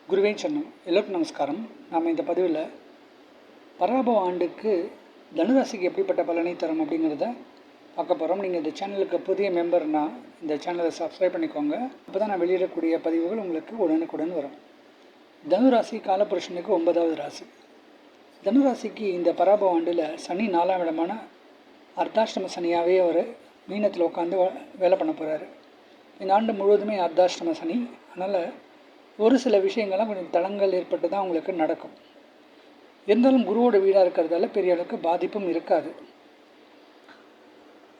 குருவே சரணம். எல்லோருக்கும் நமஸ்காரம். நாம் இந்த பதிவில் பராபவ ஆண்டுக்கு தனுராசிக்கு எப்படிப்பட்ட பலனை தரும் அப்படிங்கிறத பார்க்க போகிறோம். நீங்கள் இந்த சேனலுக்கு புதிய மெம்பர்னால் இந்த சேனலை சப்ஸ்கிரைப் பண்ணிக்கோங்க. அப்போ தான் நான் வெளியிடக்கூடிய பதிவுகள் உங்களுக்கு உடனுக்குடன் வரும். தனுராசி காலபுருஷனுக்கு 9வது ராசி. தனுராசிக்கு இந்த பராபவ ஆண்டில் சனி 4ஆம் இடமான அர்த்தாஷ்டம சனியாகவே அவர் மீனத்தில் உட்காந்து வேலை பண்ண போகிறாரு. இந்த ஆண்டு முழுவதுமே அர்த்தாஷ்டம சனி. அதனால் ஒரு சில விஷயங்கள்லாம் கொஞ்சம் தடங்கள் ஏற்பட்டு தான் உங்களுக்கு நடக்கும். இருந்தாலும் குருவோட வீடாக இருக்கிறதால பெரிய அளவுக்கு பாதிப்பும் இருக்காது.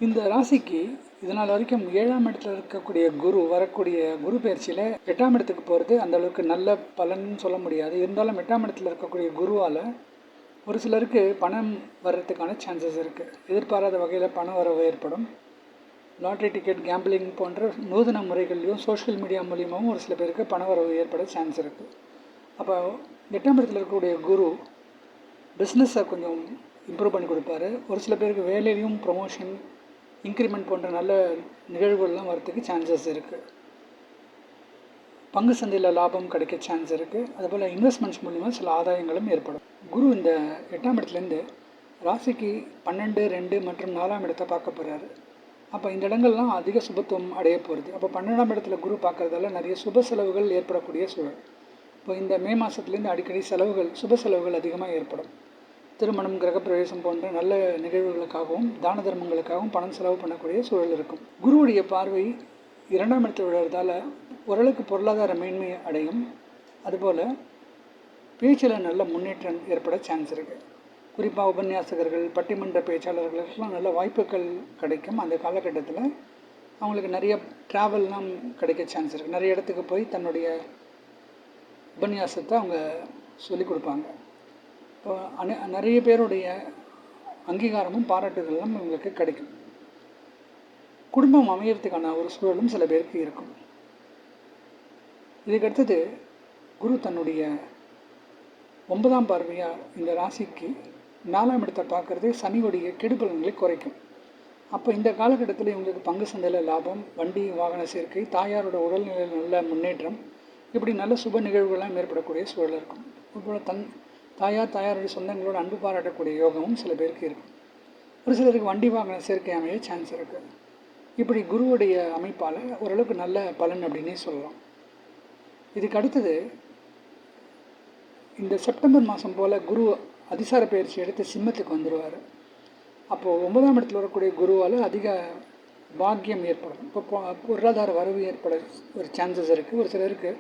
இந்த ராசிக்கு இதனால் வரைக்கும் 7ஆம் இடத்துல இருக்கக்கூடிய குரு வரக்கூடிய குரு பயிற்சியில் 8ஆம் இடத்துக்கு போகிறது அந்த அளவுக்கு நல்ல பலன்னு சொல்ல முடியாது. இருந்தாலும் 8ஆம் இடத்துல இருக்கக்கூடிய குருவால் ஒரு சிலருக்கு பணம் வர்றதுக்கான சான்சஸ் இருக்குது. எதிர்பாராத வகையில் பண வரவு ஏற்படும். லாட்ரி டிக்கெட், கேம்பிளிங் போன்ற நூதன முறைகள்லையும் சோஷியல் மீடியா மூலியமாகவும் ஒரு சில பேருக்கு பண வரவு ஏற்பட சான்ஸ் இருக்குது. அப்போ 8ஆம் இடத்துல இருக்கக்கூடிய குரு பிஸ்னஸை கொஞ்சம் இம்ப்ரூவ் பண்ணி கொடுப்பாரு. ஒரு சில பேருக்கு வேலையிலையும் ப்ரொமோஷன், இன்க்ரிமெண்ட் போன்ற நல்ல நிகழ்வுகள்லாம் வரத்துக்கு சான்சஸ் இருக்குது. பங்கு சந்தையில் லாபம் கிடைக்க சான்ஸ் இருக்குது. அதுபோல் இன்வெஸ்ட்மெண்ட்ஸ் மூலிமா சில ஆதாயங்களும் ஏற்படும். குரு இந்த 8ஆம் இடத்துலேருந்து ராசிக்கு 12, 2 மற்றும் 4ஆம் இடத்தை பார்க்க போகிறாரு. அப்போ இந்த இடங்கள்லாம் அதிக சுபத்துவம் அடைய போகிறது. அப்போ 12ஆம் இடத்துல குரு பார்க்குறதால நிறைய சுப செலவுகள் ஏற்படக்கூடிய சூழல். இப்போ இந்த மே மாதத்துலேருந்து அடிக்கடி சுப செலவுகள் அதிகமாக ஏற்படும். திருமணம், கிரகப்பிரவேசம் போன்ற நல்ல நிகழ்வுகளுக்காகவும் தான தர்மங்களுக்காகவும் பணம் செலவு பண்ணக்கூடிய சூழல் இருக்கும். குருவுடைய பார்வை 2ஆம் இடத்தில் விழுறதால ஓரளவுக்கு பொருளாதார மேன்மை அடையும். அதுபோல் பேச்சில் நல்ல முன்னேற்றம் ஏற்பட சான்ஸ் இருக்குது. குறிப்பாக உபன்யாசகர்கள், பட்டிமன்ற பேச்சாளர்களுக்கெல்லாம் நல்ல வாய்ப்புகள் கிடைக்கும். அந்த காலகட்டத்தில் அவங்களுக்கு நிறைய ட்ராவல்லாம் கிடைக்க சான்ஸ் இருக்குது. நிறைய இடத்துக்கு போய் தன்னுடைய உபன்யாசத்தை அவங்க சொல்லிக் கொடுப்பாங்க. இப்போ நிறைய பேருடைய அங்கீகாரமும் பாராட்டுதலும் இவங்களுக்கு கிடைக்கும். குடும்பம் அமையறதுக்கான ஒரு சூழலும் சில பேருக்கு இருக்கும். இதுக்கடுத்தது குரு தன்னுடைய 9ஆம் பார்வையாக இந்த ராசிக்கு 4ஆம் இடத்தை பார்க்குறது சனியுடைய கெடுபலன்களை குறைக்கும். அப்போ இந்த காலகட்டத்தில் இவங்களுக்கு பங்கு சந்தையில் லாபம், வண்டி வாகன சேர்க்கை, தாயாரோட உடல்நிலையில் நல்ல முன்னேற்றம், இப்படி நல்ல சுப நிகழ்வுகள்லாம் ஏற்படக்கூடிய சூழல் இருக்கும். அதுபோல் தாயாருடைய சொந்தங்களோட அன்பு பாராட்டக்கூடிய யோகமும் சில பேருக்கு இருக்கும். ஒரு சிலருக்கு வண்டி வாகன சேர்க்கை அமைய சான்ஸ் இருக்குது. இப்படி குருவுடைய அமைப்பால் ஓரளவுக்கு நல்ல பலன் அப்படின்னே சொல்லலாம். இதுக்கு அடுத்தது இந்த செப்டம்பர் மாதம் போல் குரு அதிசார பயிற்சி எடுத்து சிம்மத்துக்கு வந்துடுவார். அப்போது 9ஆம் இடத்துல வரக்கூடிய குருவால் அதிக பாக்கியம் ஏற்படும். இப்போ பொருளாதார வரவு ஏற்பட ஒரு சான்சஸ் இருக்குது. ஒரு சிலருக்கு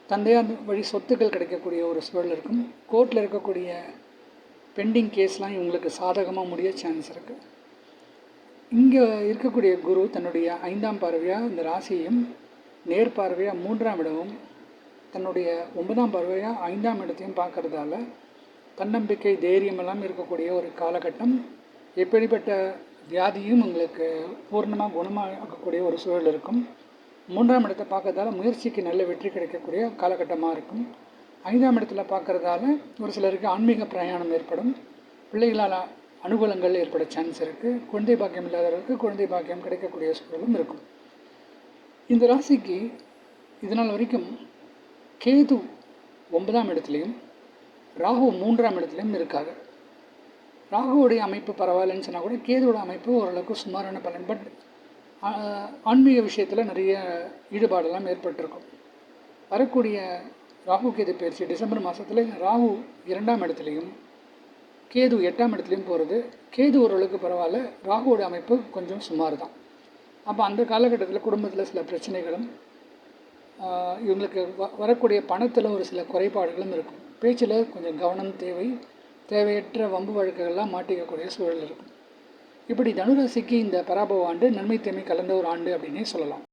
தந்தையார் வழி சொத்துக்கள் கிடைக்கக்கூடிய ஒரு சூழல் இருக்கும். கோர்ட்டில் இருக்கக்கூடிய பெண்டிங் கேஸ்லாம் இவங்களுக்கு சாதகமாக முடிய சான்ஸ் இருக்குது. இங்கே இருக்கக்கூடிய குரு தன்னுடைய 5ஆம் பார்வையாக இந்த ராசியையும், நேர் பார்வையாக 3ஆம் இடமும், தன்னுடைய 9ஆம் பார்வையாக 5ஆம் இடத்தையும் பார்க்கறதால தன்னம்பிக்கை, தைரியமெல்லாம் இருக்கக்கூடிய ஒரு காலகட்டம். எப்படிப்பட்ட வியாதியும் உங்களுக்கு பூர்ணமாக குணமாகக்கூடிய ஒரு சூழல் இருக்கும். 3ஆம் இடத்தை பார்க்கறதால முயற்சிக்கு நல்ல வெற்றி கிடைக்கக்கூடிய காலகட்டமாக இருக்கும். 5ஆம் இடத்துல பார்க்குறதால ஒரு சிலருக்கு ஆன்மீக பிரயாணம் ஏற்படும். பிள்ளைகளால் அனுகூலங்கள் ஏற்பட சான்ஸ் இருக்குது. குழந்தை பாக்கியம் இல்லாதவர்களுக்கு குழந்தை பாக்கியம் கிடைக்கக்கூடிய சூழலும் இருக்கும். இந்த ராசிக்கு இதனால் வரைக்கும் கேது 9ஆம் இடத்துலையும் ராகு 3ஆம் இடத்துலையும் இருக்காங்க. ராகுவோடைய அமைப்பு பரவாயில்லன்னு சொன்னால் கூட கேதுவோட அமைப்பு ஓரளவுக்கு சுமாரான பலன். பட் ஆன்மீக விஷயத்தில் நிறைய ஈடுபாடெல்லாம் ஏற்பட்டிருக்கும். வரக்கூடிய ராகு கேது பயிற்சி டிசம்பர் மாதத்தில் ராகு 2ஆம் இடத்துலையும் கேது 8ஆம் இடத்துலையும் போகிறது. கேது ஓரளவுக்கு பரவாயில்ல, ராகுவோட அமைப்பு கொஞ்சம் சுமார் தான். அப்போ அந்த காலகட்டத்தில் குடும்பத்தில் சில பிரச்சனைகளும், இவங்களுக்கு வரக்கூடிய பணத்தில் ஒரு சில குறைபாடுகளும் இருக்கும். பேச்சில் கொஞ்சம் கவனம் தேவை. தேவையற்ற வம்பு வழக்குகள்லாம் மாட்டிக்கக்கூடிய சூழல் இருக்கும். இப்படி தனுராசிக்கு இந்த பராபவ ஆண்டு நன்மை தீமை கலந்த ஒரு ஆண்டு அப்படின்னே சொல்லலாம்.